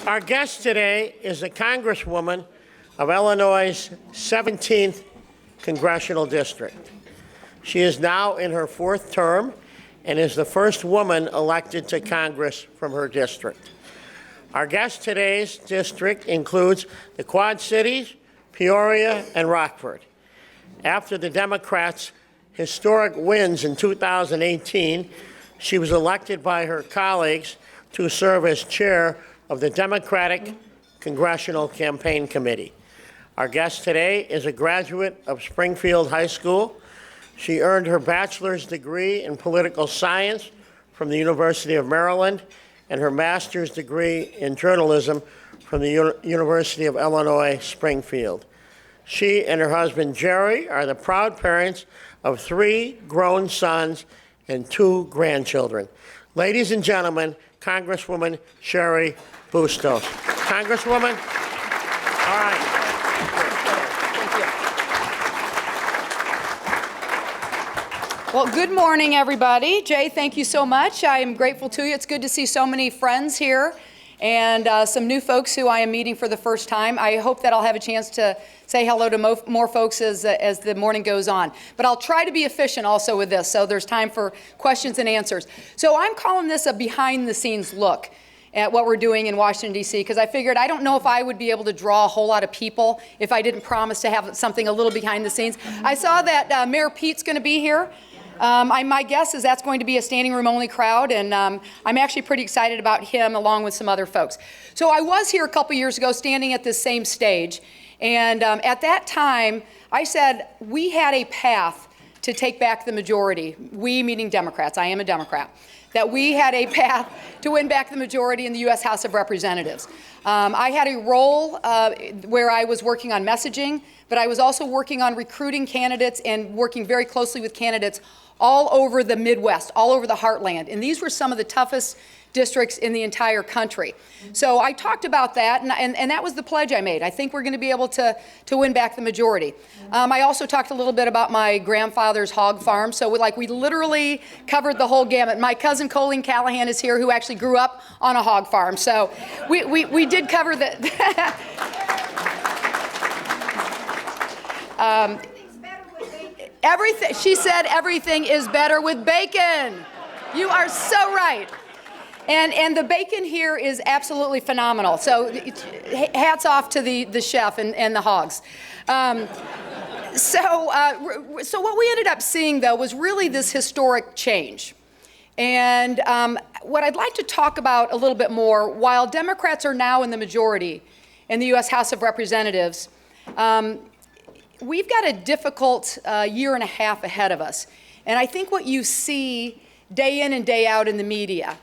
Our guest today is the Congresswoman of Illinois' 17th Congressional District. She is now in her 4th term and is the first woman elected to Congress from her district. Our guest today's district includes the Quad Cities, Peoria, and Rockford. After the Democrats' historic wins in 2018, she was elected by her colleagues to serve as chair of the Democratic Congressional Campaign Committee. Our guest today is a graduate of Springfield High School. She earned her bachelor's degree in political science from the University of Maryland and her master's degree in journalism from the University of Illinois, Springfield. She and her husband, Cheri, are the proud parents of 3 grown sons and 2 grandchildren. Ladies and gentlemen, Congresswoman Cheri Bustos. Congresswoman, all right. Well, good morning, everybody. Jay, thank you so much. I am grateful to you. It's good to see so many friends here and some new folks who I am meeting for the first time. I hope that I'll have a chance to say hello to more folks as the morning goes on. But I'll try to be efficient also with this, so there's time for questions and answers. So I'm calling this a behind-the-scenes look at what we're doing in Washington, D.C., because I figured I don't know if I would be able to draw a whole lot of people if I didn't promise to have something a little behind the scenes. I saw that Mayor Pete's going to be here. My guess is that's going to be a standing room only crowd, and I'm actually pretty excited about him along with some other folks. So I was here a couple years ago standing at this same stage, and at that time I said we had a path to take back the majority, we meaning Democrats, I am a Democrat, that we had a path to win back the majority in the U.S. House of Representatives. I had a role where I was working on messaging, but I was also working on recruiting candidates and working very closely with candidates all over the Midwest, all over the heartland. And these were some of the toughest districts in the entire country. So I talked about that, and that was the pledge I made. I think we're going to be able to win back the majority. I also talked a little bit about my grandfather's hog farm. So we literally covered the whole gamut. My cousin Colleen Callahan is here, who actually grew up on a hog farm. So we did cover the... Everything, she said everything is better with bacon. You are so right. And the bacon here is absolutely phenomenal. So hats off to the chef and the hogs. So what we ended up seeing, though, was really this historic change. And what I'd like to talk about a little bit more, while Democrats are now in the majority in the U.S. House of Representatives, we've got a difficult year and a half ahead of us. And I think what you see day in and day out in the media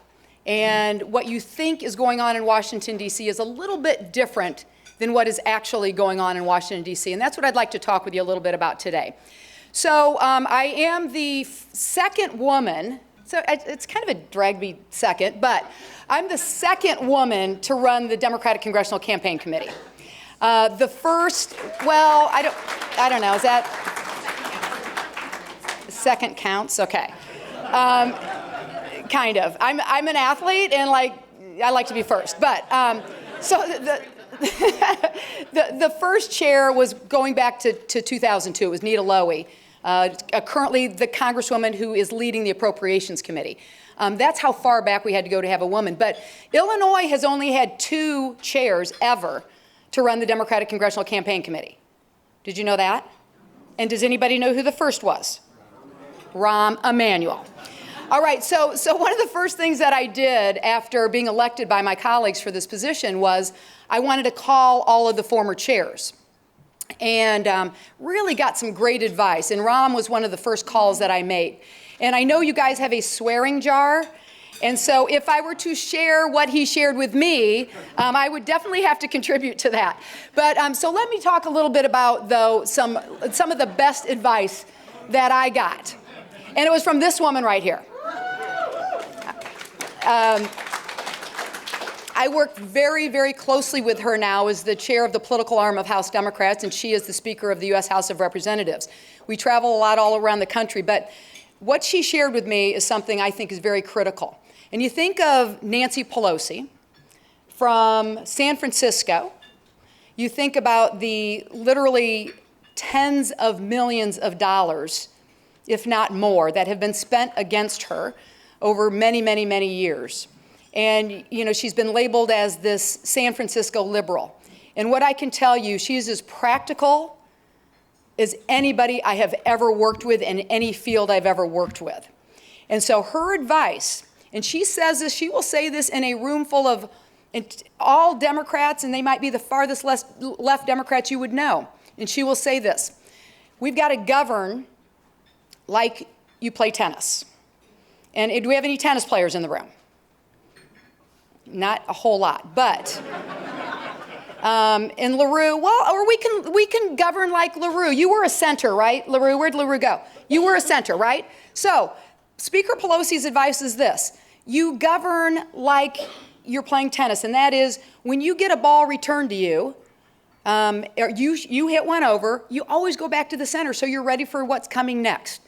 and what you think is going on in Washington, D.C. is a little bit different than what is actually going on in Washington, D.C. And that's what I'd like to talk with you a little bit about today. So I am the second woman, so it's kind of a drag me second, but I'm the second woman to run the Democratic Congressional Campaign Committee. The first, well, I don't know, is that second counts? Okay. Kind of. I'm an athlete, and I like to be first. But so the first chair was going back to 2002. It was Nita Lowey, currently the Congresswoman who is leading the Appropriations Committee. That's how far back we had to go to have a woman. But Illinois has only had 2 chairs ever to run the Democratic Congressional Campaign Committee. Did you know that? And does anybody know who the first was? Rahm Emanuel. All right, so one of the first things that I did after being elected by my colleagues for this position was I wanted to call all of the former chairs and really got some great advice. And Rahm was one of the first calls that I made. And I know you guys have a swearing jar. And so if I were to share what he shared with me, I would definitely have to contribute to that. But so let me talk a little bit about, though, some of the best advice that I got. And it was from this woman right here. I work very, very closely with her now as the chair of the political arm of House Democrats, and she is the Speaker of the U.S. House of Representatives. We travel a lot all around the country, but what she shared with me is something I think is very critical. And you think of Nancy Pelosi, from San Francisco. You think about the literally tens of millions of dollars, if not more, that have been spent against her over many, many, many years. And, you know, she's been labeled as this San Francisco liberal. And what I can tell you, she's as practical as anybody I have ever worked with in any field I've ever worked with. And so her advice, and she says this, she will say this in a room full of all Democrats, and they might be the farthest left Democrats you would know. And she will say this: we've got to govern like you play tennis. And do we have any tennis players in the room? Not a whole lot, but in LaRue, well, or we can govern like LaRue. You were a center, right, LaRue? Where'd LaRue go? You were a center, right? So Speaker Pelosi's advice is this: you govern like you're playing tennis, and that is when you get a ball returned to you, or you hit one over, you always go back to the center so you're ready for what's coming next.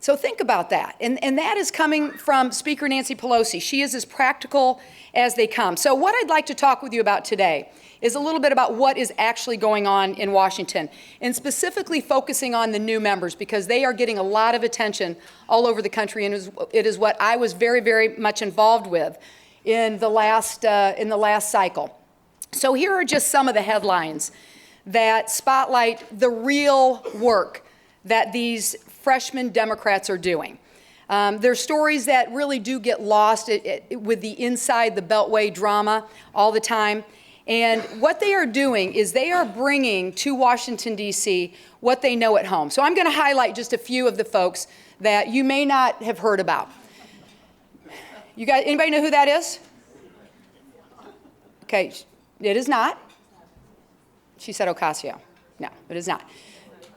So think about that. And that is coming from Speaker Nancy Pelosi. She is as practical as they come. So what I'd like to talk with you about today is a little bit about what is actually going on in Washington, and specifically focusing on the new members, because they are getting a lot of attention all over the country, and it is what I was very, very much involved with in the last cycle. So here are just some of the headlines that spotlight the real work that these freshman Democrats are doing. There's stories that really do get lost with the inside the Beltway drama all the time. And what they are doing is they are bringing to Washington, D.C. what they know at home. So I'm going to highlight just a few of the folks that you may not have heard about. You guys, anybody know who that is? Okay, it is not. She said Ocasio. No, it is not.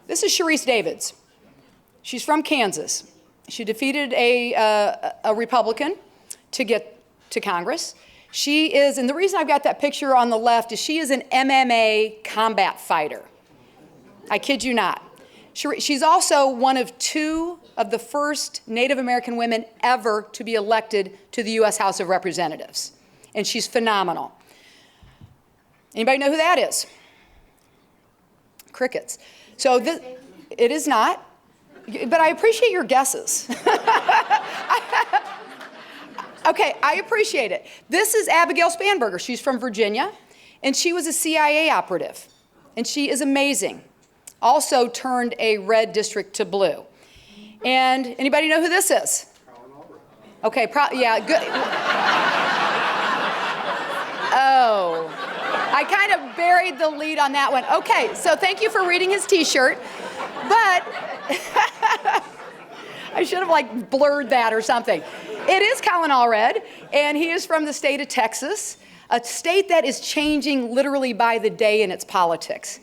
This is Sharice Davids. She's from Kansas. She defeated a Republican to get to Congress. She is, and the reason I've got that picture on the left is she is an MMA combat fighter. I kid you not. She's also one of two of the first Native American women ever to be elected to the U.S. House of Representatives. And she's phenomenal. Anybody know who that is? Crickets. So it is not. But I appreciate your guesses. Okay, I appreciate it. This is Abigail Spanberger. She's from Virginia, and she was a CIA operative, and she is amazing. Also turned a red district to blue. And anybody know who this is? Okay, yeah, good. Oh, I kind of buried the lead on that one. Okay, so thank you for reading his T-shirt, but I should have blurred that or something. It is Colin Allred, and he is from the state of Texas, a state that is changing literally by the day in its politics.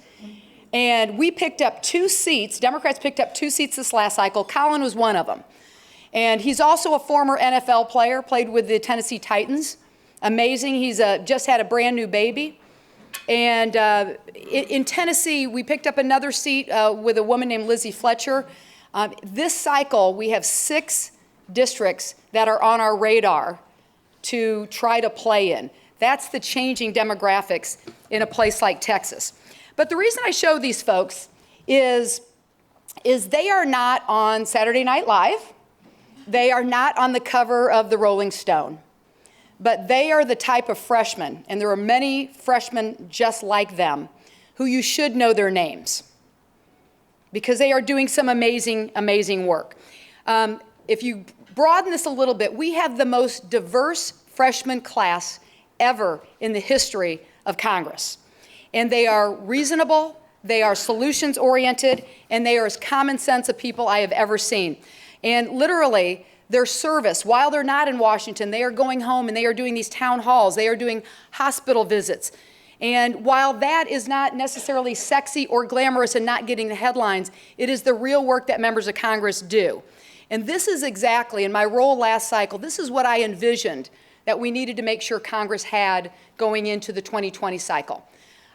And we picked up 2 seats. Democrats picked up 2 seats this last cycle. Colin was one of them. And he's also a former NFL player, played with the Tennessee Titans. Amazing. He's just had a brand new baby. And in Tennessee, we picked up another seat with a woman named Lizzie Fletcher. This cycle, we have 6 districts that are on our radar to try to play in. That's the changing demographics in a place like Texas. But the reason I show these folks is they are not on Saturday Night Live. They are not on the cover of the Rolling Stone. But they are the type of freshmen, and there are many freshmen just like them, who you should know their names, because they are doing some amazing, amazing work. If you broaden this a little bit, we have the most diverse freshman class ever in the history of Congress. And they are reasonable, they are solutions-oriented, and they are as common sense of people I have ever seen. And literally, their service, while they're not in Washington, they are going home and they are doing these town halls, they are doing hospital visits. And while that is not necessarily sexy or glamorous and not getting the headlines, it is the real work that members of Congress do. And this is exactly, in my role last cycle, this is what I envisioned that we needed to make sure Congress had going into the 2020 cycle.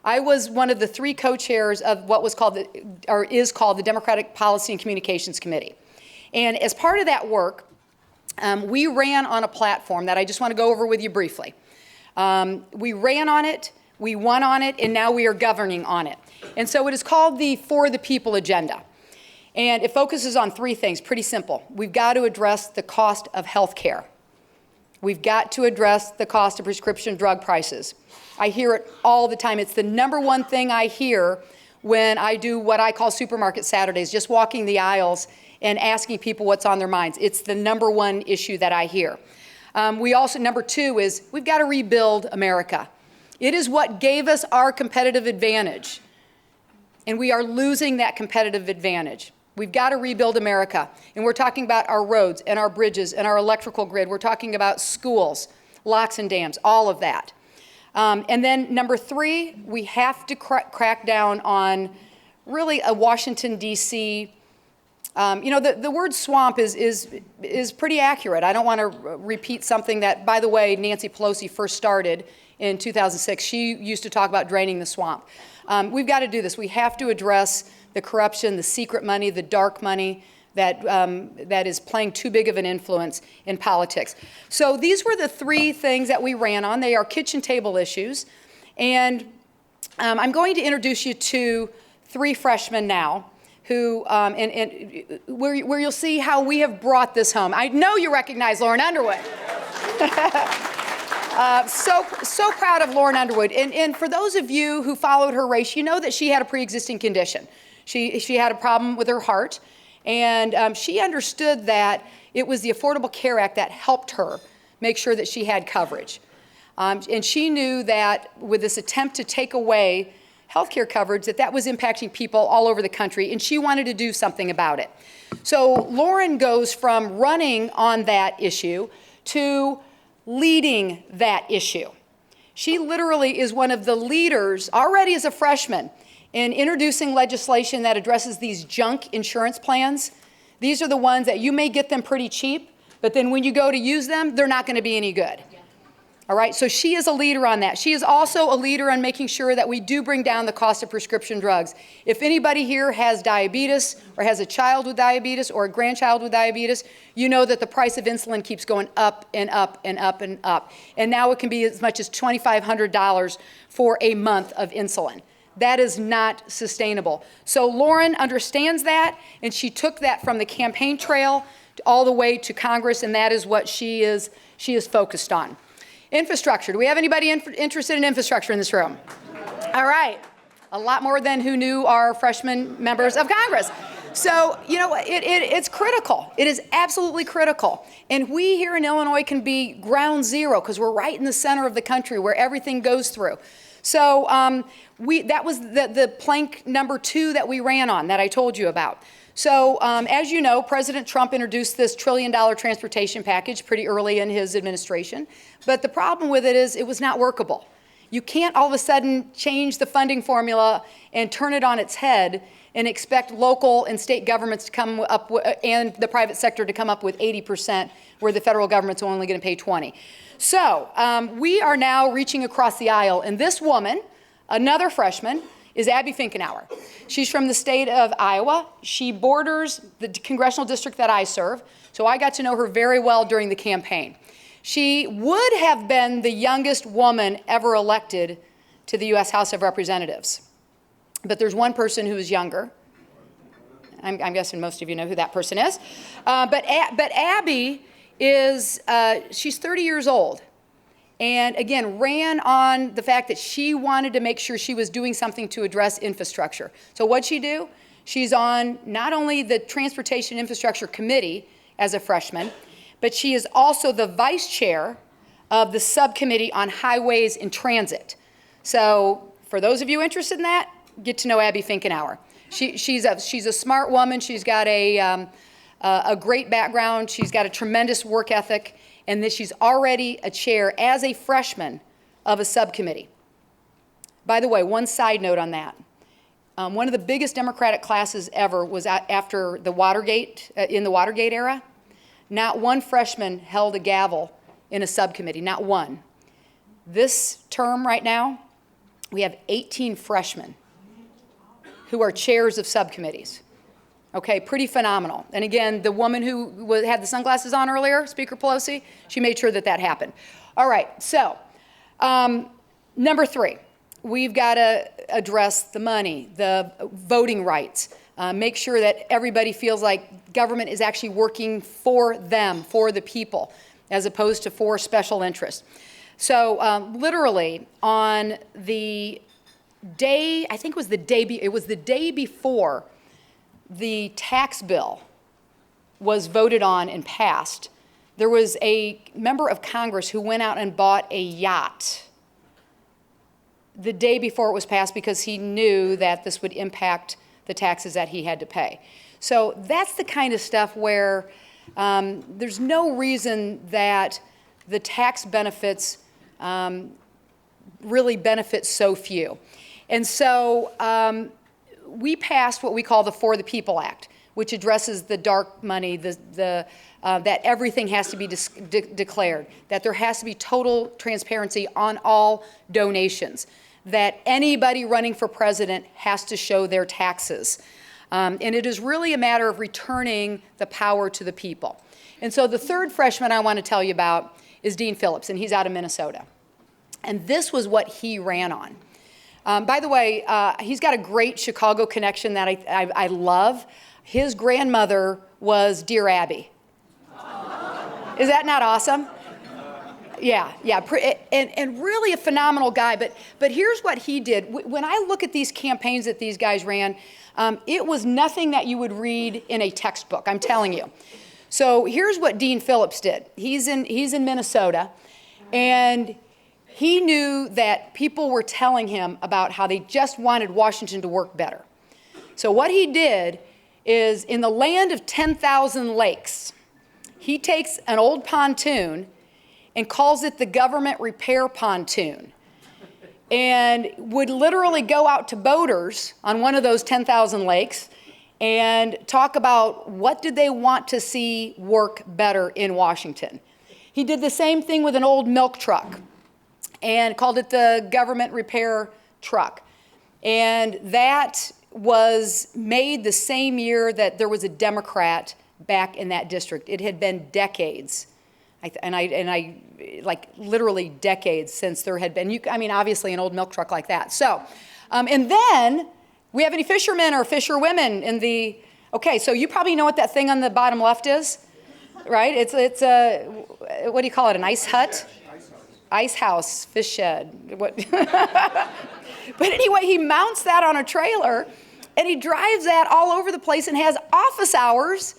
I was one of the 3 co-chairs of what was called, is called the Democratic Policy and Communications Committee. And as part of that work, we ran on a platform that I just want to go over with you briefly. We ran on it, we won on it, and now we are governing on it. And so it is called the For the People agenda. And it focuses on three things, pretty simple. We've got to address the cost of health care. We've got to address the cost of prescription drug prices. I hear it all the time. It's the number one thing I hear when I do what I call Supermarket Saturdays, just walking the aisles and asking people what's on their minds. It's the number one issue that I hear. We also, number two is we've got to rebuild America. It is what gave us our competitive advantage, and we are losing that competitive advantage. We've got to rebuild America, and we're talking about our roads and our bridges and our electrical grid. We're talking about schools, locks and dams, all of that. And then number three, we have to crack down on really a Washington, D.C. The word swamp is pretty accurate. I don't want to repeat something that, by the way, Nancy Pelosi first started in 2006. She used to talk about draining the swamp. We've got to do this. We have to address the corruption, the secret money, the dark money that is playing too big of an influence in politics. So these were the three things that we ran on. They are kitchen table issues. And I'm going to introduce you to three freshmen now who, where you'll see how we have brought this home. I know you recognize Lauren Underwood. So proud of Lauren Underwood. And for those of you who followed her race, you know that she had a pre-existing condition. She had a problem with her heart, and she understood that it was the Affordable Care Act that helped her make sure that she had coverage. And she knew that with this attempt to take away health care coverage, that was impacting people all over the country, and she wanted to do something about it. So Lauren goes from running on that issue to leading that issue. She literally is one of the leaders, already as a freshman, in introducing legislation that addresses these junk insurance plans. These are the ones that you may get them pretty cheap, but then when you go to use them, they're not going to be any good. All right, so she is a leader on that. She is also a leader on making sure that we do bring down the cost of prescription drugs. If anybody here has diabetes or has a child with diabetes or a grandchild with diabetes, you know that the price of insulin keeps going up and up and up and up. And now it can be as much as $2,500 for a month of insulin. That is not sustainable. So Lauren understands that, and she took that from the campaign trail all the way to Congress, and that is what she is focused on. Infrastructure. Do we have anybody interested in infrastructure in this room? All right. A lot more than who knew our freshman members of Congress. So, you know, it's critical. It is absolutely critical. And we here in Illinois can be ground zero because we're right in the center of the country where everything goes through. So that was the plank number 2 that we ran on that I told you about. So as you know, President Trump introduced this $1 trillion transportation package pretty early in his administration. But the problem with it is it was not workable. You can't all of a sudden change the funding formula and turn it on its head and expect local and state governments to come up with, and the private sector to come up with 80% where the federal government's only going to pay 20%. So we are now reaching across the aisle, and this woman, another freshman, is Abby Finkenauer. She's from the state of Iowa. She borders the congressional district that I serve, so I got to know her very well during the campaign. She would have been the youngest woman ever elected to the U.S. House of Representatives. But there's one person who is younger. I'm guessing most of you know who that person is. But Abby is, she's 30 years old. And again, ran on the fact that she wanted to make sure she was doing something to address infrastructure. So what'd she do? She's on not only the Transportation Infrastructure Committee as a freshman, but she is also the vice chair of the subcommittee on highways and transit. So for those of you interested in that, get to know Abby Finkenauer. She's a smart woman. She's got a great background. She's got a tremendous work ethic, and that she's already a chair as a freshman of a subcommittee. By the way, one side note on that. One of the biggest Democratic classes ever was after the Watergate, in the Watergate era. Not one freshman held a gavel in a subcommittee, not one. This term right now, we have 18 freshmen who are chairs of subcommittees. Okay, pretty phenomenal. And again, the woman who had the sunglasses on earlier, Speaker Pelosi, she made sure that that happened. All right, so Number 3, we've got to address the money, the voting rights, make sure that everybody feels like government is actually working for them, for the people, as opposed to for special interests. So literally on the day, I think it was the day before the tax bill was voted on and passed, there was a member of Congress who went out and bought a yacht the day before it was passed because he knew that this would impact the taxes that he had to pay. So that's the kind of stuff where there's no reason that the tax benefits really benefit so few. And so we passed what we call the For the People Act, which addresses the dark money, that everything has to be declared, that there has to be total transparency on all donations, that anybody running for president has to show their taxes. And it is really a matter of returning the power to the people. And so the third freshman I want to tell you about is Dean Phillips, and he's out of Minnesota. And this was what he ran on. By the way, he's got a great Chicago connection that I love. His grandmother was Dear Abby. Is that not awesome? Yeah, and really a phenomenal guy. But here's what he did. When I look at these campaigns that these guys ran, it was nothing that you would read in a textbook, I'm telling you. So here's what Dean Phillips did. He's in Minnesota, and he knew that people were telling him about how they just wanted Washington to work better. So what he did is, in the land of 10,000 lakes, he takes an old pontoon and calls it the government repair pontoon, and would literally go out to boaters on one of those 10,000 lakes and talk about what did they want to see work better in Washington. He did the same thing with an old milk truck and called it the government repair truck. And that was made the same year that there was a Democrat back in that district. It had been decades, like literally decades since there had been, obviously an old milk truck like that. So, and then, we have any fishermen or fisherwomen in the, okay, so you probably know what that thing on the bottom left is, right? It's a, what do you call it, an ice hut? Ice house, fish shed. What? But anyway, he mounts that on a trailer, and he drives that all over the place and has office hours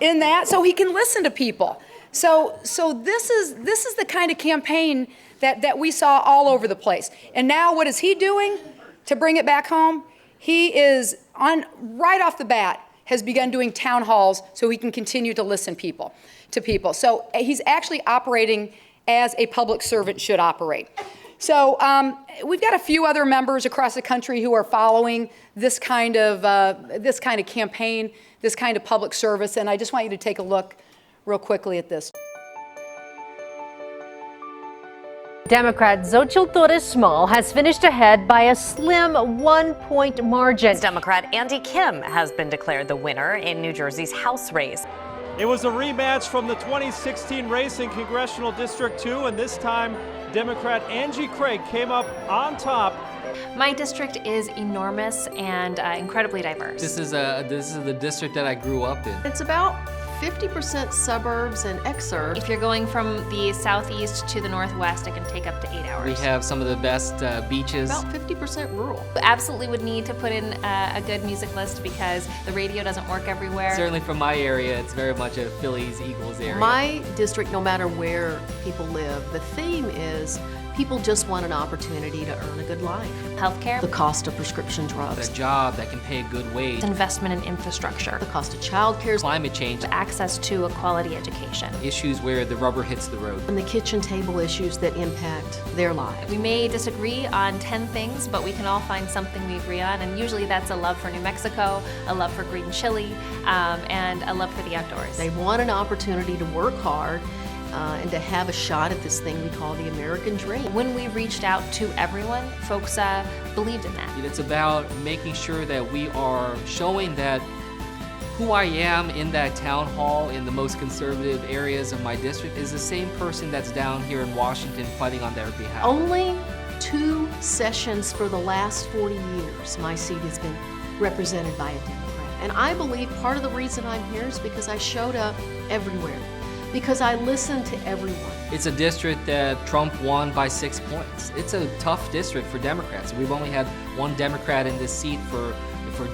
in that so he can listen to people. So this is the kind of campaign that we saw all over the place. And now what is he doing to bring it back home? He is right off the bat has begun doing town halls so he can continue to listen to people. So he's actually operating as a public servant should operate. So we've got a few other members across the country who are following this kind of campaign, this kind of public service, and I just want you to take a look real quickly at this. Democrat Xochitl Torres-Small has finished ahead by a slim 1-point margin. Democrat Andy Kim has been declared the winner in New Jersey's House race. It was a rematch from the 2016 race in Congressional District 2, and this time Democrat Angie Craig came up on top. My district is enormous and incredibly diverse. This is the district that I grew up in. It's about 50% suburbs and exurbs. If you're going from the southeast to the northwest, it can take up to 8 hours. We have some of the best beaches. About 50% rural. Absolutely would need to put in a good music list because the radio doesn't work everywhere. Certainly from my area, it's very much a Phillies, Eagles area. My district, no matter where people live, the theme is people just want an opportunity to earn a good life. Healthcare. The cost of prescription drugs. A job that can pay a good wage. Investment in infrastructure. The cost of childcare. Climate change. Access to a quality education. Issues where the rubber hits the road. And the kitchen table issues that impact their lives. We may disagree on 10 things, but we can all find something we agree on, and usually that's a love for New Mexico, a love for green chili, and a love for the outdoors. They want an opportunity to work hard and to have a shot at this thing we call the American dream. When we reached out to everyone, folks believed in that. It's about making sure that we are showing that who I am in that town hall in the most conservative areas of my district is the same person that's down here in Washington fighting on their behalf. Only 2 sessions for the last 40 years, my seat has been represented by a Democrat. And I believe part of the reason I'm here is because I showed up everywhere, because I listened to everyone. It's a district that Trump won by 6 points. It's a tough district for Democrats. We've only had one Democrat in this seat for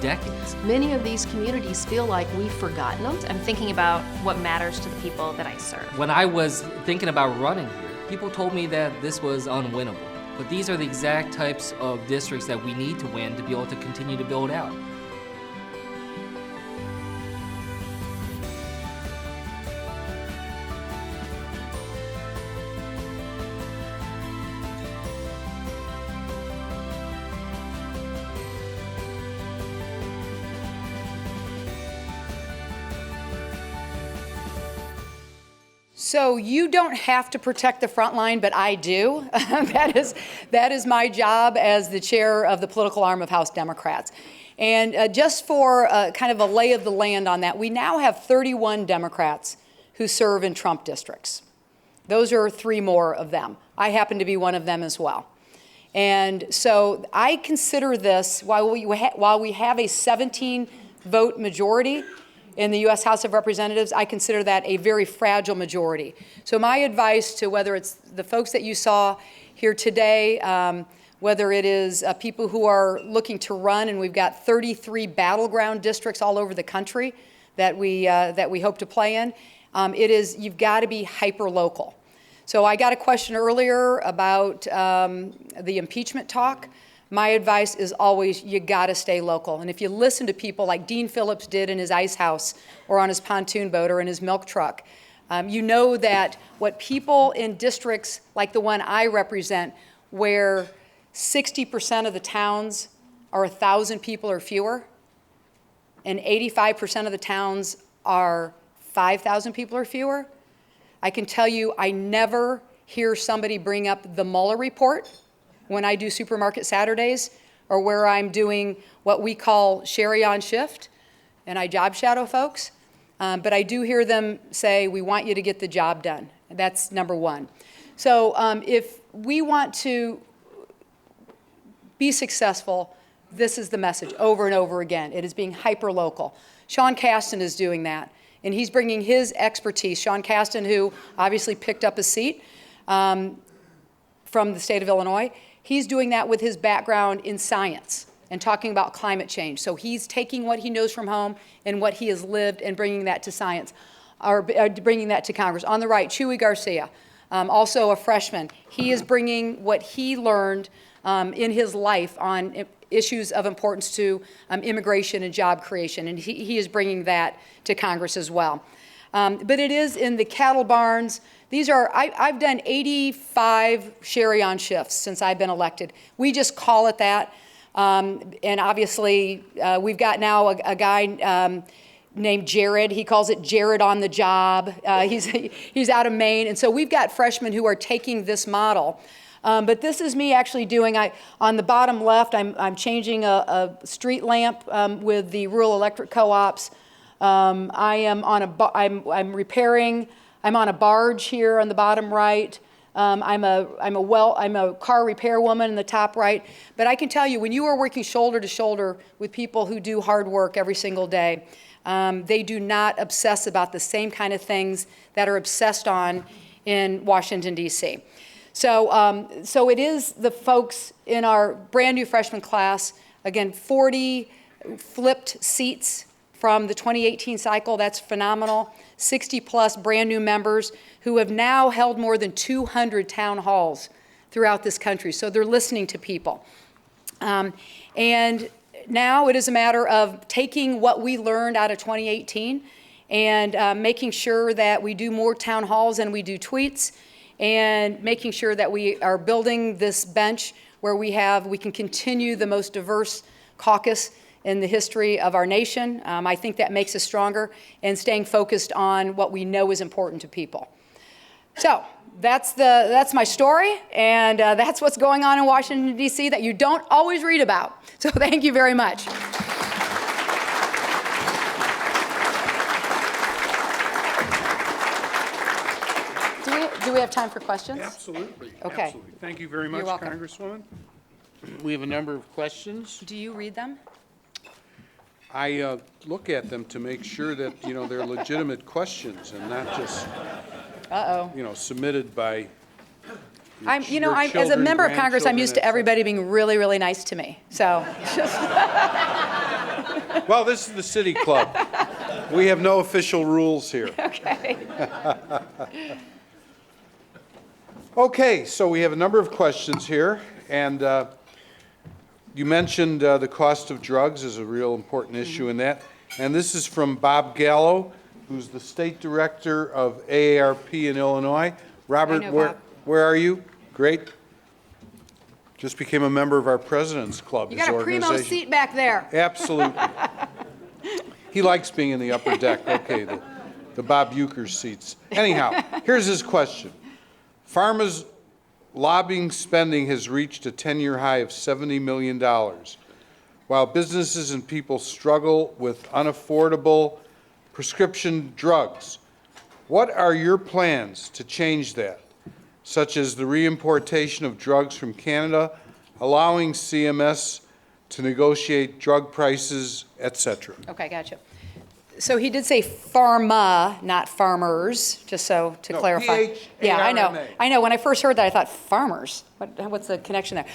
decades. Many of these communities feel like we've forgotten them. I'm thinking about what matters to the people that I serve. When I was thinking about running here, people told me that this was unwinnable. But these are the exact types of districts that we need to win to be able to continue to build out. So you don't have to protect the front line, but I do. That is my job as the chair of the political arm of House Democrats. And just for kind of a lay of the land on that, we now have 31 Democrats who serve in Trump districts. Those are 3 more of them. I happen to be one of them as well. And so I consider this, while we have a 17-vote majority in the U.S. House of Representatives, I consider that a very fragile majority. So my advice to whether it's the folks that you saw here today, whether it is people who are looking to run, and we've got 33 battleground districts all over the country that we hope to play in, you've got to be hyper-local. So I got a question earlier about the impeachment talk. My advice is always, you gotta stay local. And if you listen to people like Dean Phillips did in his ice house or on his pontoon boat or in his milk truck, you know that what people in districts like the one I represent, where 60% of the towns are 1,000 people or fewer, and 85% of the towns are 5,000 people or fewer, I can tell you I never hear somebody bring up the Mueller report when I do Supermarket Saturdays, or where I'm doing what we call Cheri on shift, and I job shadow folks. But I do hear them say, we want you to get the job done. That's number one. So if we want to be successful, this is the message over and over again. It is being hyper-local. Sean Casten is doing that, and he's bringing his expertise. Sean Casten, who obviously picked up a seat from the state of Illinois, he's doing that with his background in science and talking about climate change. So he's taking what he knows from home and what he has lived and bringing that to science, or bringing that to Congress. On the right, Chuy Garcia, also a freshman. He is bringing what he learned in his life on issues of importance to immigration and job creation, and he is bringing that to Congress as well. But it is in the cattle barns. These are, I've done 85 Cheri on shifts since I've been elected. We just call it that. And obviously, we've got now a guy named Jared. He calls it Jared on the job. He's out of Maine. And so we've got freshmen who are taking this model. But this is me actually doing, on the bottom left, I'm changing a street lamp with the rural electric co-ops. I am on I'm repairing. I'm on a barge here on the bottom right. I'm a car repair woman in the top right. But I can tell you, when you are working shoulder to shoulder with people who do hard work every single day, they do not obsess about the same kind of things that are obsessed on in Washington, D.C. So it is the folks in our brand new freshman class, again, 40 flipped seats from the 2018 cycle. That's phenomenal. 60 plus brand new members who have now held more than 200 town halls throughout this country. So they're listening to people. And now it is a matter of taking what we learned out of 2018 and making sure that we do more town halls than we do tweets, and making sure that we are building this bench where we can continue the most diverse caucus in the history of our nation. I think that makes us stronger, and staying focused on what we know is important to people. So that's my story, and that's what's going on in Washington, D.C. that you don't always read about. So thank you very much. we have time for questions? Absolutely. Okay. Absolutely. Thank you very much, You're welcome. Congresswoman. We have a number of questions. Do you read them? I look at them to make sure that, they're legitimate questions and not just, submitted by I'm as a children, member of Congress, I'm used to grandchildren, everybody being really, really nice to me. So, Well, this is the City Club. We have no official rules here. okay. Okay, so we have a number of questions here, and you mentioned the cost of drugs is a real important issue in that. And this is from Bob Gallo, who's the State Director of AARP in Illinois. Robert, I know Bob. where are you? Great. Just became a member of our President's Club. You his got a primo organization. seat back there. Absolutely. He likes being in the upper deck. Okay, the Bob Euchre seats. Anyhow, here's his question. Pharma's lobbying spending has reached a 10-year high of $70 million. While businesses and people struggle with unaffordable prescription drugs, what are your plans to change that, such as the reimportation of drugs from Canada, allowing CMS to negotiate drug prices, etc.? Okay, gotcha. So he did say pharma, not farmers, just so to clarify. Yeah, I know. I know. When I first heard that, I thought farmers. What's the connection there?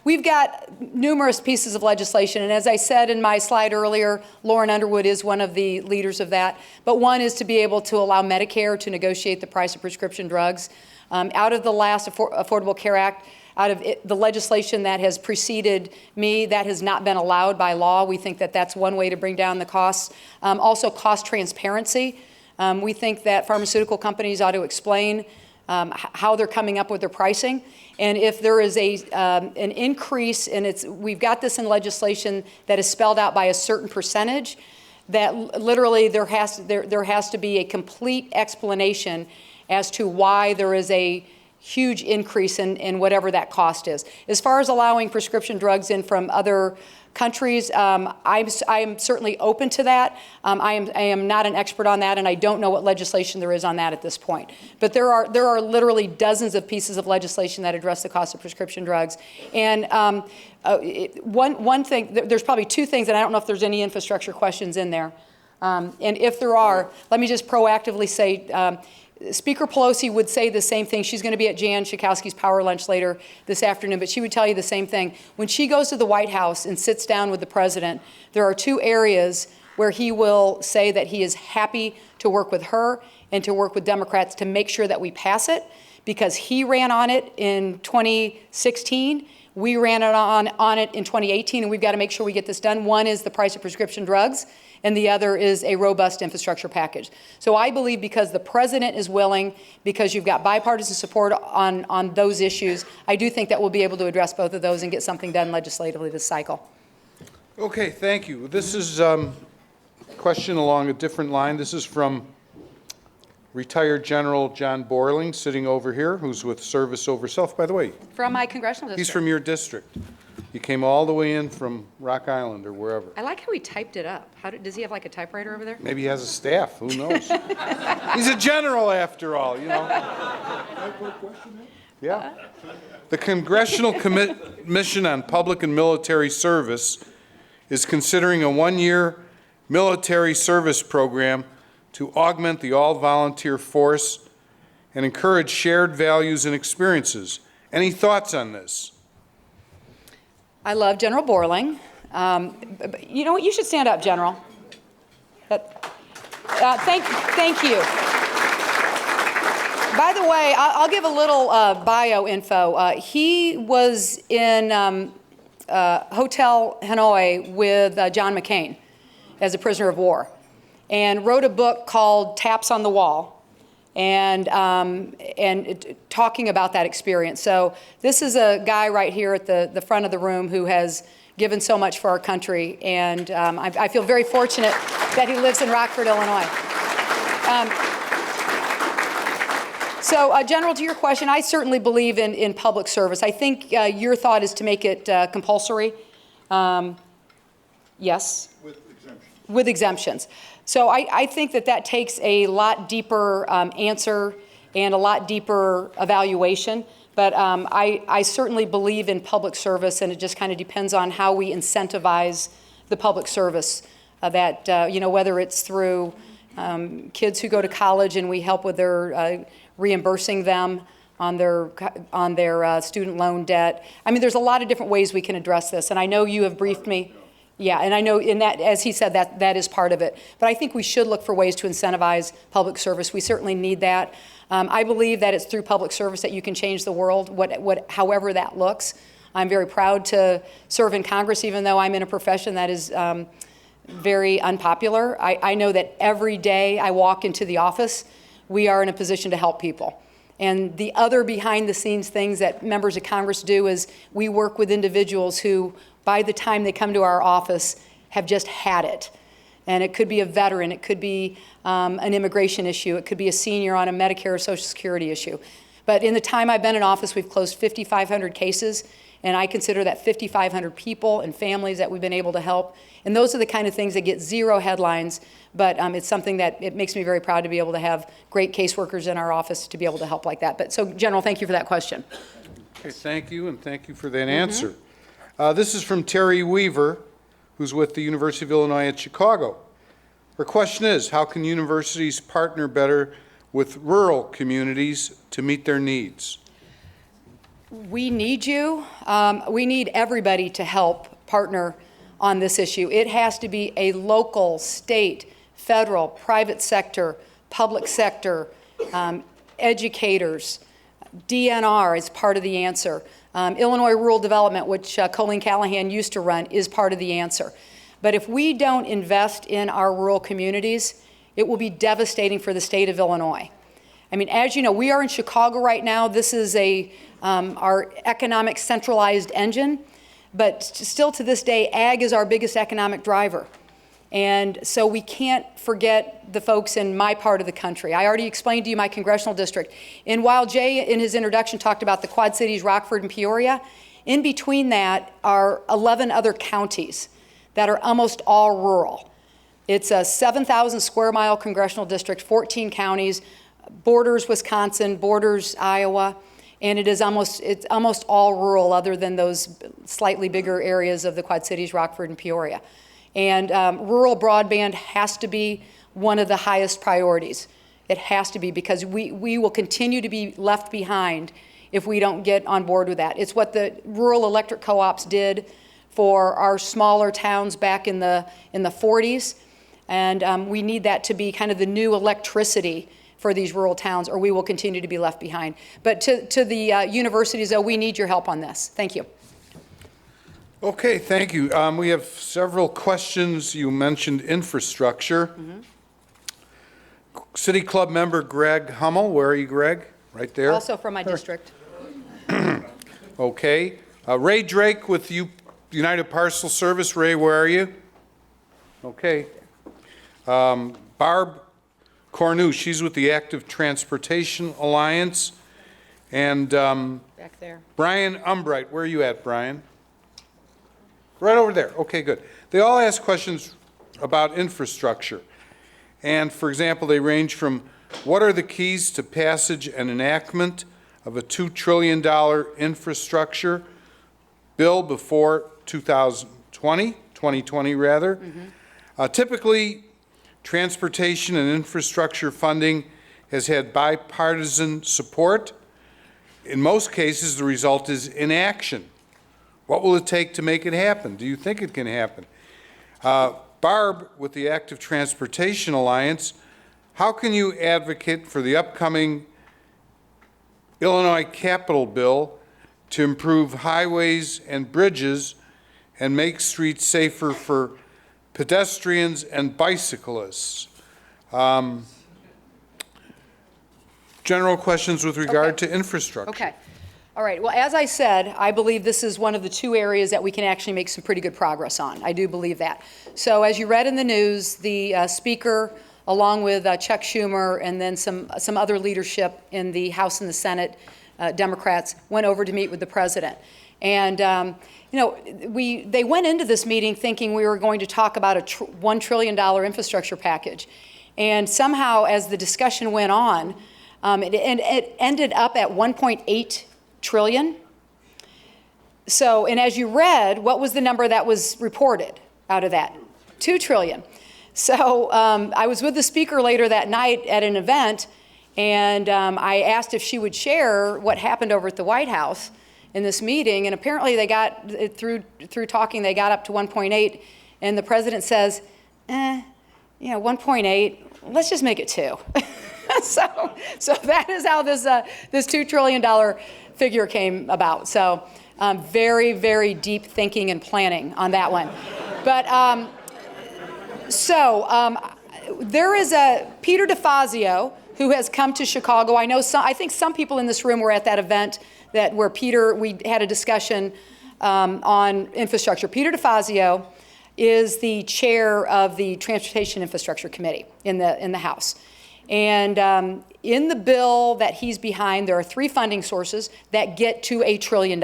We've got numerous pieces of legislation, and as I said in my slide earlier, Lauren Underwood is one of the leaders of that. But one is to be able to allow Medicare to negotiate the price of prescription drugs. Out of the last Affordable Care Act, out of the legislation that has preceded me, that has not been allowed by law. We think that that's one way to bring down the costs. Also, cost transparency. We think that pharmaceutical companies ought to explain how they're coming up with their pricing. And if there is an increase, and we've got this in legislation that is spelled out by a certain percentage, that literally there has to be a complete explanation as to why there is a huge increase in whatever that cost is. As far as allowing prescription drugs in from other countries, I am certainly open to that. I am not an expert on that, and I don't know what legislation there is on that at this point. But there are literally dozens of pieces of legislation that address the cost of prescription drugs. And one thing, there's probably two things, and I don't know if there's any infrastructure questions in there. And if there are, let me just proactively say, Speaker Pelosi would say the same thing. She's going to be at Jan Schakowsky's power lunch later this afternoon, but she would tell you the same thing. When she goes to the White House and sits down with the president, there are two areas where he will say that he is happy to work with her and to work with Democrats to make sure that we pass it, because he ran on it in 2016. We ran on it in 2018, and we've got to make sure we get this done. One is the price of prescription drugs, and the other is a robust infrastructure package. So I believe because the president is willing, because you've got bipartisan support on those issues, I do think that we'll be able to address both of those and get something done legislatively this cycle. Okay, thank you. This is a question along a different line. This is from retired General John Borling, sitting over here, who's with Service Over Self. By the way, From my congressional district. he's from your district. He came all the way in from Rock Island or wherever. I like how he typed it up. Does he have like a typewriter over there? Maybe he has a staff, who knows? He's a general after all, Yeah. The Congressional Commission on Public and Military Service is considering a one-year military service program to augment the all-volunteer force and encourage shared values and experiences. Any thoughts on this? I love General Borling. You know what? You should stand up, General. Thank you. By the way, I'll give a little bio info. He was in Hotel Hanoi with John McCain as a prisoner of war, and wrote a book called Taps on the Wall, and talking about that experience. So this is a guy right here at the front of the room who has given so much for our country, and I feel very fortunate that he lives in Rockford, Illinois. General, to your question, I certainly believe in public service. I think your thought is to make it compulsory. Yes? With exemptions. So I think that takes a lot deeper answer and a lot deeper evaluation. But I certainly believe in public service, and it just kind of depends on how we incentivize the public service. Whether it's through kids who go to college and we help with their reimbursing them on their student loan debt. I mean, there's a lot of different ways we can address this, and I know you have briefed me. Yeah, and I know in that, as he said, that is part of it. But I think we should look for ways to incentivize public service. We certainly need that. I believe that it's through public service that you can change the world, however that looks. I'm very proud to serve in Congress, even though I'm in a profession that is very unpopular. I know that every day I walk into the office, we are in a position to help people. And the other behind-the-scenes things that members of Congress do is we work with individuals who, by the time they come to our office, have just had it. And it could be a veteran, it could be an immigration issue, it could be a senior on a Medicare or Social Security issue. But in the time I've been in office, we've closed 5,500 cases, and I consider that 5,500 people and families that we've been able to help. And those are the kind of things that get zero headlines, but it's something that it makes me very proud to be able to have great caseworkers in our office to be able to help like that. But so, General, thank you for that question. Okay, thank you, and thank you for that answer. This is from Terry Weaver, who's with the University of Illinois at Chicago. Her question is, how can universities partner better with rural communities to meet their needs? We need you. We need everybody to help partner on this issue. It has to be a local, state, federal, private sector, public sector, educators. DNR is part of the answer. Illinois Rural Development, which Colleen Callahan used to run, is part of the answer. But if we don't invest in our rural communities, it will be devastating for the state of Illinois. I mean, as you know, we are in Chicago right now. This is our economic centralized engine, but still to this day, ag is our biggest economic driver. And so we can't forget the folks in my part of the country. I already explained to you my congressional district. And while Jay, in his introduction, talked about the Quad Cities, Rockford, and Peoria, in between that are 11 other counties that are almost all rural. It's a 7,000 square mile congressional district, 14 counties, borders Wisconsin, borders Iowa, and it's almost all rural other than those slightly bigger areas of the Quad Cities, Rockford, and Peoria. And rural broadband has to be one of the highest priorities. It has to be, because we will continue to be left behind if we don't get on board with that. It's what the rural electric co-ops did for our smaller towns back in the 40s. And we need that to be kind of the new electricity for these rural towns, or we will continue to be left behind. But to the universities, though, we need your help on this. Thank you. Okay, thank you. We have several questions. You mentioned infrastructure. City Club member Greg Hummel, where are you, Greg? Right there? Also from my district. Okay. Ray Drake with United Parcel Service. Ray, where are you? Okay. Barb Cornu, she's with the Active Transportation Alliance. And back there. Brian Umbright, where are you at, Brian? Right over there. Okay, good. They all ask questions about infrastructure. And for example, they range from what are the keys to passage and enactment of a $2 trillion infrastructure bill before 2020 rather. Typically, transportation and infrastructure funding has had bipartisan support. In most cases, the result is inaction. What will it take to make it happen? Do you think it can happen? Barb, with the Active Transportation Alliance, how can you advocate for the upcoming Illinois Capital Bill to improve highways and bridges and make streets safer for pedestrians and bicyclists? General questions with regard to infrastructure. Okay. All right. Well, as I said, I believe this is one of the two areas that we can actually make some pretty good progress on. I do believe that. So as you read in the news, the Speaker, along with Chuck Schumer and then some other leadership in the House and the Senate, Democrats, went over to meet with the President. And, they went into this meeting thinking we were going to talk about a $1 trillion infrastructure package. And somehow, as the discussion went on, It ended up at 1.8 trillion. So, and as you read, what was the number that was reported out of that? 2 trillion. So I was with the speaker later that night at an event, and I asked if she would share what happened over at the White House in this meeting, and apparently they got, through talking, they got up to 1.8, and the president says, 1.8, let's just make it 2. So that is how this $2 trillion figure came about. So very, very deep thinking and planning on that one. But there is a Peter DeFazio who has come to Chicago. I think some people in this room were at that event where we had a discussion on infrastructure. Peter DeFazio is the chair of the Transportation Infrastructure Committee in the House. And in the bill that he's behind, there are 3 funding sources that get to $1 trillion.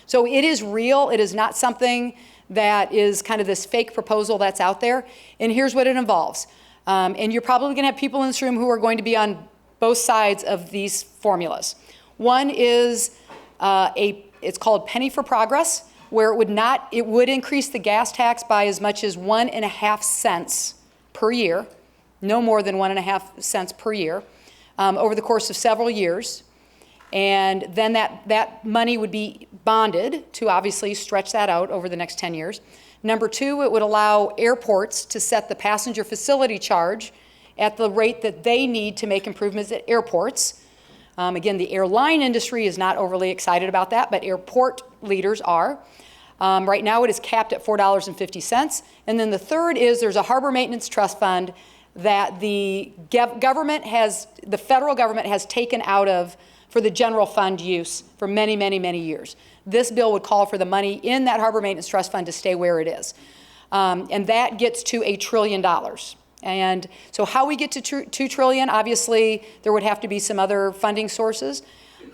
So it is real. It is not something that is kind of this fake proposal that's out there. And here's what it involves. And you're probably going to have people in this room who are going to be on both sides of these formulas. One is it's called penny for progress, where it would increase the gas tax by as much as 1.5 cents per year, no more than 1.5 cents per year, over the course of several years. And then that money would be bonded to obviously stretch that out over the next 10 years. Number 2, it would allow airports to set the passenger facility charge at the rate that they need to make improvements at airports. Again, the airline industry is not overly excited about that, but airport leaders are. Right now it is capped at $4.50. And then the third is there's a harbor maintenance trust fund that the federal government has taken out of for the general fund use for many, many, many years. This bill would call for the money in that harbor maintenance trust fund to stay where it is. And that gets to $1 trillion. And so how we get to $2 trillion, obviously there would have to be some other funding sources.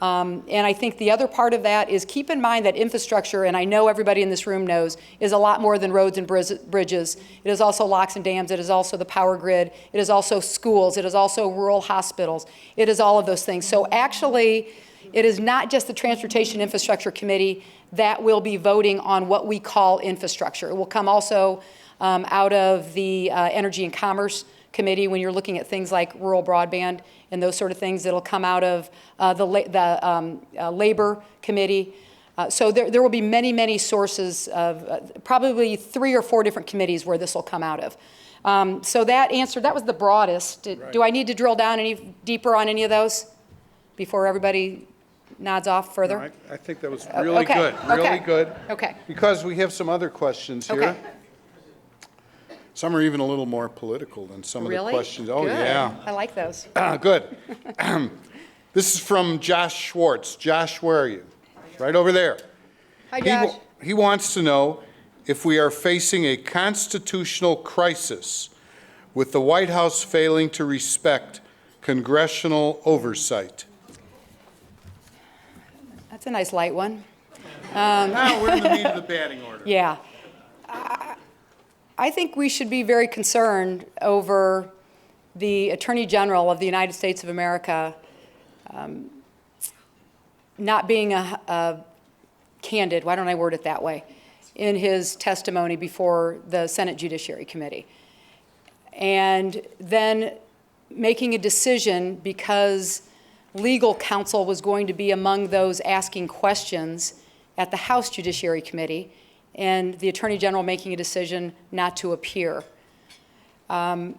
And I think the other part of that is keep in mind that infrastructure, and I know everybody in this room knows, is a lot more than roads and bridges. It is also locks and dams. It is also the power grid. It is also schools. It is also rural hospitals. It is all of those things. So actually, it is not just the Transportation Infrastructure Committee that will be voting on what we call infrastructure. It will come also out of the Energy and Commerce Committee when you're looking at things like rural broadband and those sort of things. It'll come out of the Labor Committee. So there will be many, many sources of probably 3 or 4 different committees where this will come out of. So that was the broadest. Right. Do I need to drill down any deeper on any of those before everybody nods off further? No, I think that was really good, really good. Okay. Because we have some other questions here. Okay. Some are even a little more political than some of the questions. Oh, Good. yeah. I like those. Good. This is from Josh Schwartz. Josh, where are you? Right over there. Hi, Josh. He wants to know if we are facing a constitutional crisis with the White House failing to respect congressional oversight. That's a nice light one. Now we're in the meat of the batting order. Yeah. I think we should be very concerned over the Attorney General of the United States of America not being candid, why don't I word it that way, in his testimony before the Senate Judiciary Committee. And then making a decision because legal counsel was going to be among those asking questions at the House Judiciary Committee, and the Attorney General making a decision not to appear. I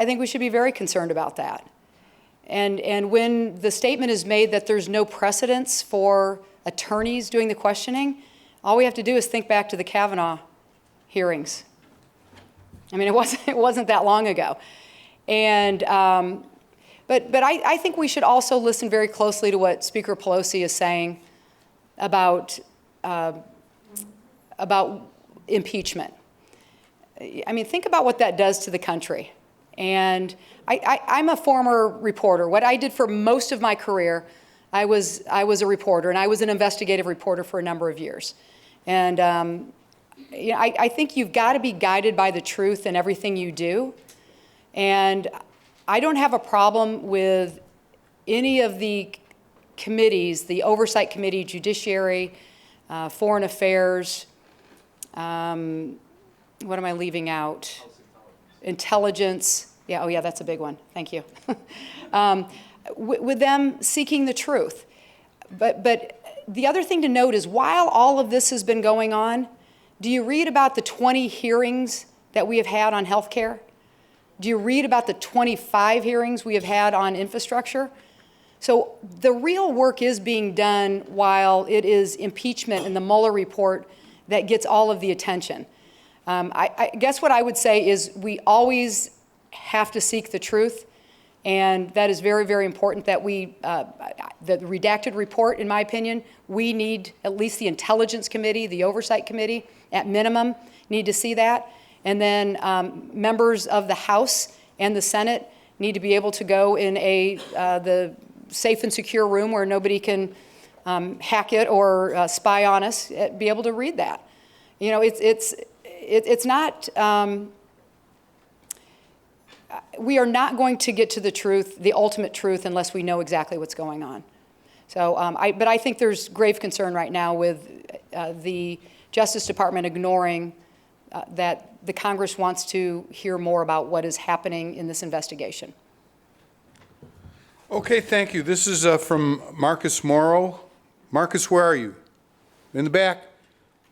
think we should be very concerned about that. And when the statement is made that there's no precedence for attorneys doing the questioning, all we have to do is think back to the Kavanaugh hearings. I mean, it wasn't that long ago. And but I think we should also listen very closely to what Speaker Pelosi is saying about impeachment. I mean, think about what that does to the country. And I'm a former reporter. What I did for most of my career, I was a reporter, and I was an investigative reporter for a number of years. And I think you've got to be guided by the truth in everything you do. And I don't have a problem with any of the committees, the Oversight Committee, Judiciary, Foreign Affairs, what am I leaving out? Intelligence. Yeah, oh yeah, that's a big one. Thank you. With them seeking the truth. But the other thing to note is while all of this has been going on, do you read about the 20 hearings that we have had on health care? Do you read about the 25 hearings we have had on infrastructure? So the real work is being done while it is impeachment and the Mueller report that gets all of the attention. I guess what I would say is we always have to seek the truth, and that is very, very important that we, the redacted report, in my opinion, we need at least the Intelligence Committee, the Oversight Committee, at minimum, need to see that. And then members of the House and the Senate need to be able to go in the safe and secure room where nobody can hack it or spy on us, be able to read that. You know, it's not, we are not going to get to the truth, the ultimate truth, unless we know exactly what's going on. So, but I think there's grave concern right now with the Justice Department ignoring that the Congress wants to hear more about what is happening in this investigation. Okay, thank you. This is from Marcus Morrow. Marcus, where are you? In the back?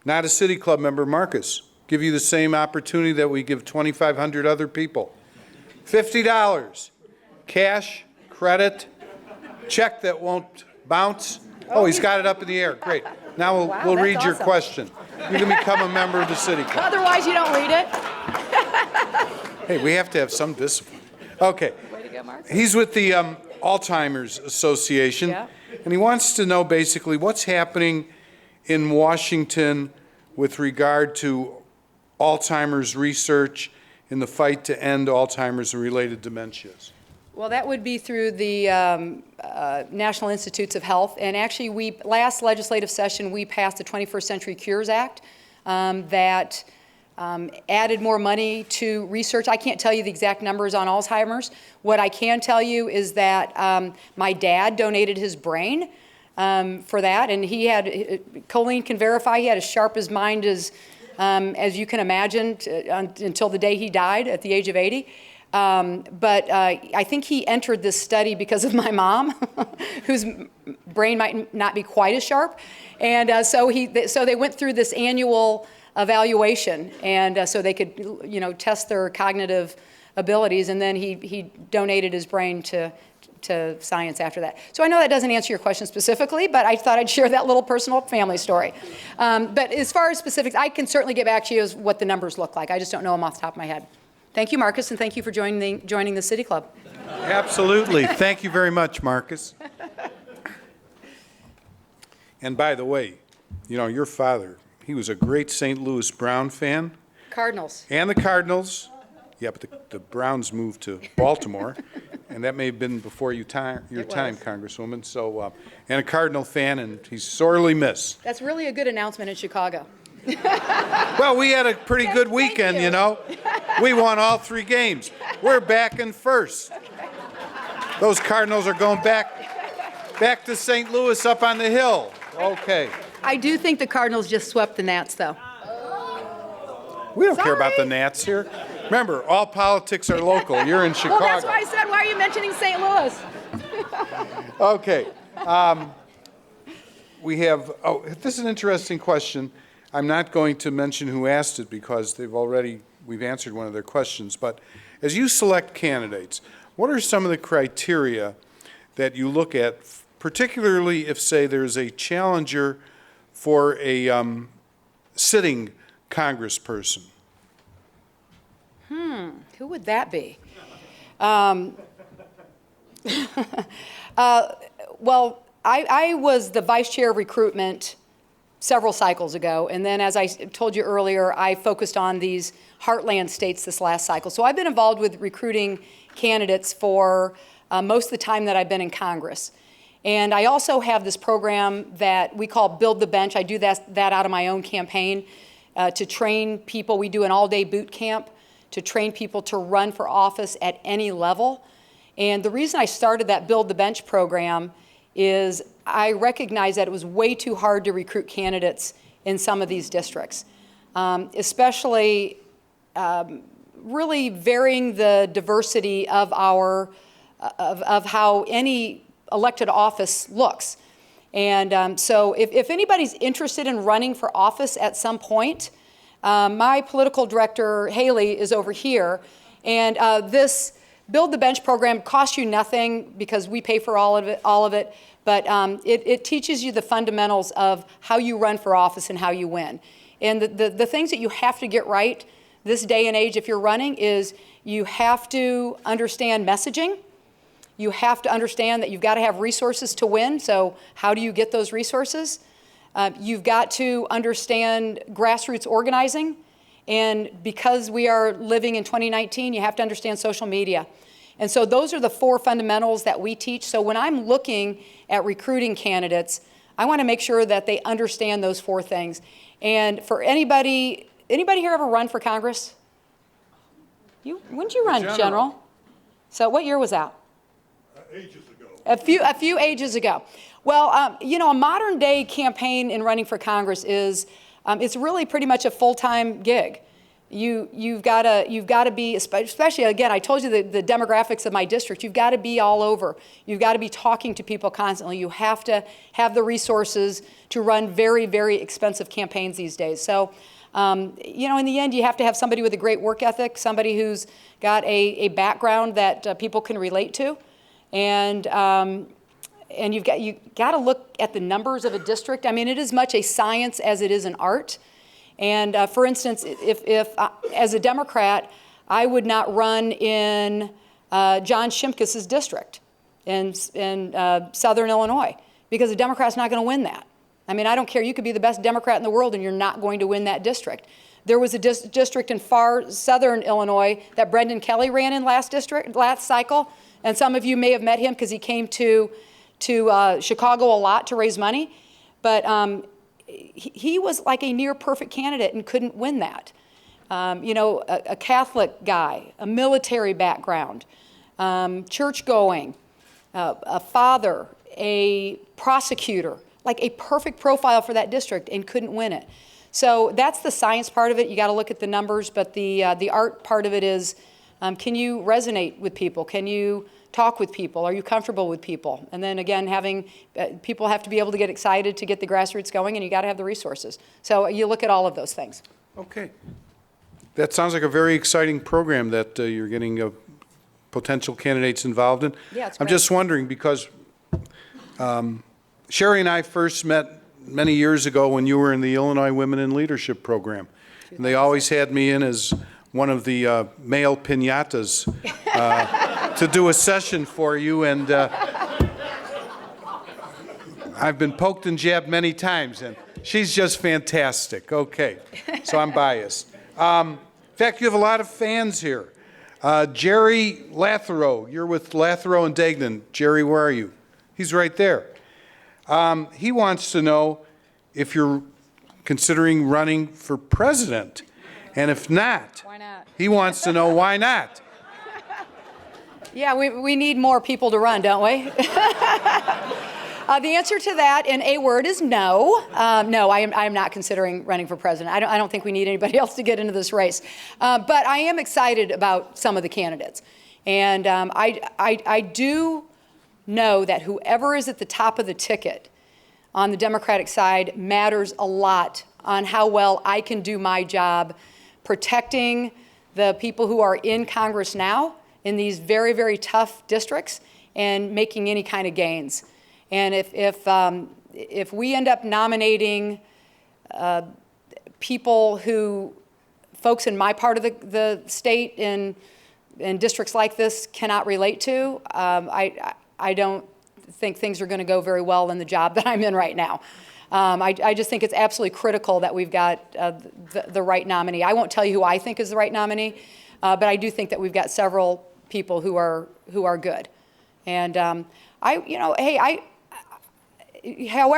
Not a City Club member. Marcus, give you the same opportunity that we give 2,500 other people. $50. Cash, credit, check that won't bounce. Oh, he's got it up in the air. Great. Now we'll read your question. You can become a member of the City Club. Otherwise, you don't read it. Hey, we have to have some discipline. Okay. Way to go, Marcus. He's with the Alzheimer's Association, Yeah. and he wants to know basically what's happening in Washington with regard to Alzheimer's research in the fight to end Alzheimer's and related dementias. Well, that would be through the National Institutes of Health. And actually, last legislative session, we passed the 21st Century Cures Act that added more money to research. I can't tell you the exact numbers on Alzheimer's. What I can tell you is that my dad donated his brain for that, and he had, Colleen can verify, he had as sharp as mind as you can imagine until the day he died at the age of 80. But I think he entered this study because of my mom, whose brain might not be quite as sharp. And so they went through this annual evaluation, and so they could, test their cognitive abilities. And then he donated his brain to science after that. So I know that doesn't answer your question specifically, but I thought I'd share that little personal family story. But as far as specifics, I can certainly get back to you as what the numbers look like. I just don't know them off the top of my head. Thank you, Marcus, and thank you for joining the City Club. Absolutely. Thank you very much, Marcus. And by the way, your father, he was a great St. Louis Brown fan. Cardinals. And the Cardinals. Yeah, but the Browns moved to Baltimore, and that may have been before your time, Congresswoman. So, and a Cardinal fan, and he's sorely missed. That's really a good announcement in Chicago. Well, we had a pretty good weekend, We won all 3 games. We're back in first. Those Cardinals are going back to St. Louis up on the hill. Okay. I do think the Cardinals just swept the Nats, though. We don't care about the Nats here. Remember, all politics are local. You're in Chicago. Well, that's why I said, why are you mentioning St. Louis? Okay. We have, this is an interesting question. I'm not going to mention who asked it because we've answered one of their questions, but as you select candidates, what are some of the criteria that you look at, particularly if, say, there's a challenger for a sitting congressperson? Who would that be? Well, I was the vice chair of recruitment several cycles ago, and then as I told you earlier, I focused on these heartland states this last cycle. So I've been involved with recruiting candidates for most of the time that I've been in Congress. And I also have this program that we call Build the Bench. I do that out of my own campaign to train people. We do an all-day boot camp to train people to run for office at any level. And the reason I started that Build the Bench program is I recognized that it was way too hard to recruit candidates in some of these districts, especially really varying the diversity of of how any elected office looks. And so if anybody's interested in running for office at some point, my political director, Haley, is over here. And this Build the Bench program costs you nothing because we pay for all of it, but it teaches you the fundamentals of how you run for office and how you win. And the things that you have to get right this day and age if you're running is you have to understand messaging. You have to understand that you've got to have resources to win, so how do you get those resources? You've got to understand grassroots organizing, and because we are living in 2019, you have to understand social media. And so those are the 4 fundamentals that we teach. So when I'm looking at recruiting candidates, I want to make sure that they understand those 4 things. And for anybody here ever run for Congress? When did you run, General? So what year was that? Ages ago. A few ages ago. Well, you know, a modern day campaign in running for Congress is, it's really pretty much a full-time gig. You've got to be, especially, again, I told you the demographics of my district, you've got to be all over. You've got to be talking to people constantly. You have to have the resources to run very, very expensive campaigns these days. So, you know, in the end, you have to have somebody with a great work ethic, somebody who's got a background that people can relate to. And you've got to look at the numbers of a district. I mean, it is much a science as it is an art. And for instance, if as a Democrat, I would not run in John Shimkus's district in Southern Illinois, because a Democrat's not going to win that. I mean, I don't care. You could be the best Democrat in the world, and you're not going to win that district. There was a district in far southern Illinois that Brendan Kelly ran in last cycle. And some of you may have met him because he came to Chicago a lot to raise money. But he was like a near perfect candidate and couldn't win that. You know, a Catholic guy, a military background, church going, a father, a prosecutor, like a perfect profile for that district, and couldn't win it. So that's the science part of it. You got to look at the numbers, but the art part of it is, can you resonate with people? Can you talk with people? Are you comfortable with people? And then again, having people have to be able to get excited to get the grassroots going, and you got to have the resources. So you look at all of those things. Okay. That sounds like a very exciting program that you're getting potential candidates involved in. Yeah, it's I'm great. just wondering because Cheri and I first met many years ago when you were in the Illinois Women in Leadership program. And they always had me in as one of the male piñatas to do a session for you, and I've been poked and jabbed many times, and she's just fantastic. Okay, so I'm biased. In fact, you have a lot of fans here. Jerry Lathero, you're with Lathero and Degnan. Jerry, where are you? He's right there. He wants to know if you're considering running for president. And if not, why not? He wants to know why not. Yeah, we need more people to run, don't we? The answer to that in a word is no. No, I am not considering running for president. I don't think we need anybody else to get into this race. But I am excited about some of the candidates. And I do know that whoever is at the top of the ticket on the Democratic side matters a lot on how well I can do my job protecting the people who are in Congress now in these very, very tough districts and making any kind of gains. And if we end up nominating people who folks in my part of the state in districts like this cannot relate to, I don't think things are going to go very well in the job that I'm in right now. I just think it's absolutely critical that we've got the right nominee. I won't tell you who I think is the right nominee, but I do think that we've got several people who are good. And however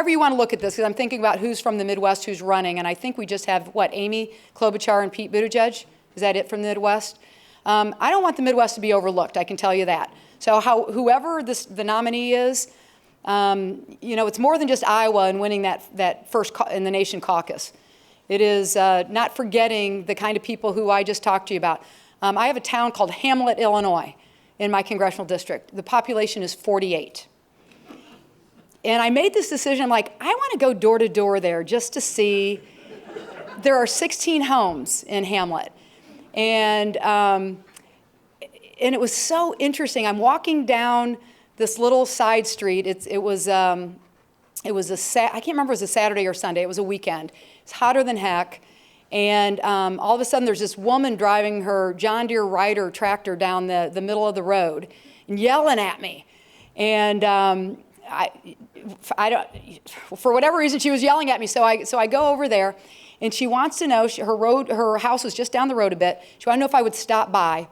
you want to look at this, because I'm thinking about who's from the Midwest who's running, and I think we just have, Amy Klobuchar and Pete Buttigieg? Is that it from the Midwest? I don't want the Midwest to be overlooked, I can tell you that. So whoever the nominee is, it's more than just Iowa and winning that first in the nation caucus. It is not forgetting the kind of people who I just talked to you about. I have a town called Hamlet, Illinois, in my congressional district. The population is 48. And I made this decision, I'm like, I want to go door to door there just to see. There are 16 homes in Hamlet. And it was so interesting. I'm walking down this little side street. I can't remember if it was a Saturday or Sunday. It was a weekend. It's hotter than heck. And all of a sudden, there's this woman driving her John Deere Ryder tractor down the middle of the road and yelling at me. And for whatever reason, she was yelling at me. So I go over there, and she wants to know, her house was just down the road a bit. She wanted to know if I would stop by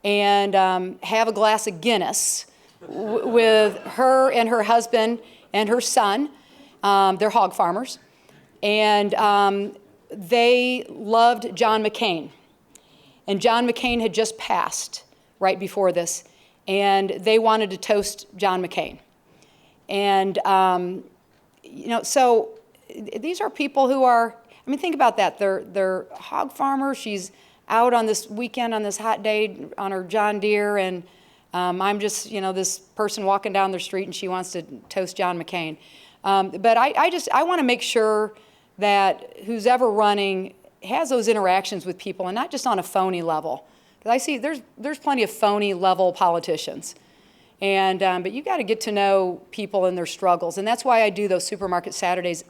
and have a glass of Guinness with her and her husband and her son. They're hog farmers. And they loved John McCain. And John McCain had just passed right before this. And they wanted to toast John McCain. And, so these are people who are, think about that. They're hog farmers. She's out on this weekend on this hot day on her John Deere. And I'm just, this person walking down the street and she wants to toast John McCain. But I want to make sure that who's ever running has those interactions with people and not just on a phony level. Because I see there's plenty of phony level politicians. And, but you got to get to know people and their struggles. And that's why I do those supermarket Saturdays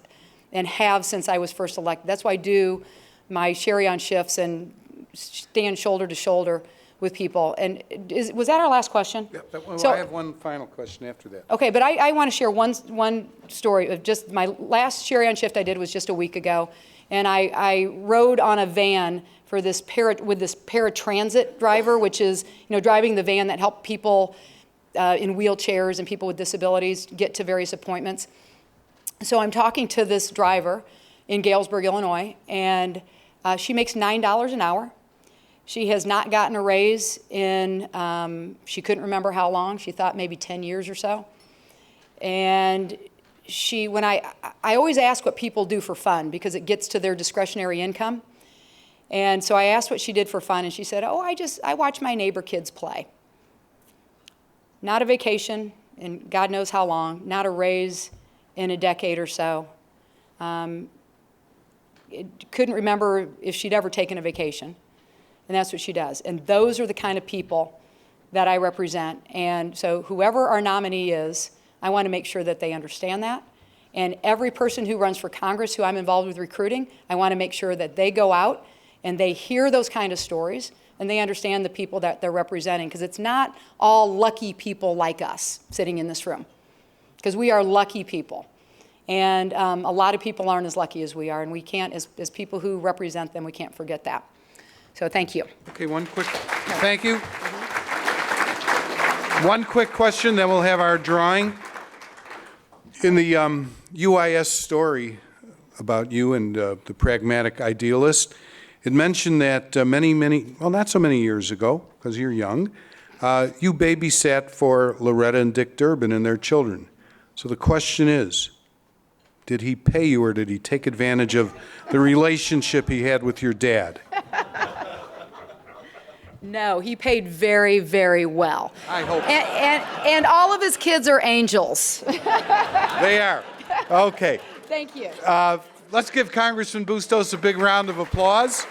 and have since I was first elected. That's why I do my Cheri on shifts and stand shoulder to shoulder with people. And was that our last question? Yeah, So, I have one final question after that. Okay, but I want to share one story of just my last Cheri on shift I did was just a week ago. And I rode on a van for this paratransit driver, which is, driving the van that helped people in wheelchairs and people with disabilities get to various appointments. So I'm talking to this driver in Galesburg, Illinois, and she makes $9 an hour. She has not gotten a raise in, she couldn't remember how long. She thought maybe 10 years or so. And when I always ask what people do for fun because it gets to their discretionary income. And so I asked what she did for fun, and she said, I watch my neighbor kids play. Not a vacation, and God knows how long, not a raise in a decade or so. Couldn't remember if she'd ever taken a vacation. And that's what she does. And those are the kind of people that I represent. And so whoever our nominee is, I want to make sure that they understand that. And every person who runs for Congress who I'm involved with recruiting, I want to make sure that they go out and they hear those kind of stories and they understand the people that they're representing. Because it's not all lucky people like us sitting in this room. Because we are lucky people. And a lot of people aren't as lucky as we are. And we can't, as people who represent them, we can't forget that. So thank you. Okay, thank you. One quick question, then we'll have our drawing. In the UIS story about you and the pragmatic idealist, it mentioned that not so many years ago, because you're young, you babysat for Loretta and Dick Durbin and their children. So the question is, did he pay you or did he take advantage of the relationship he had with your dad? No, he paid very, very well. I hope so. And all of his kids are angels. They are. Okay. Thank you. Let's give Congressman Bustos a big round of applause.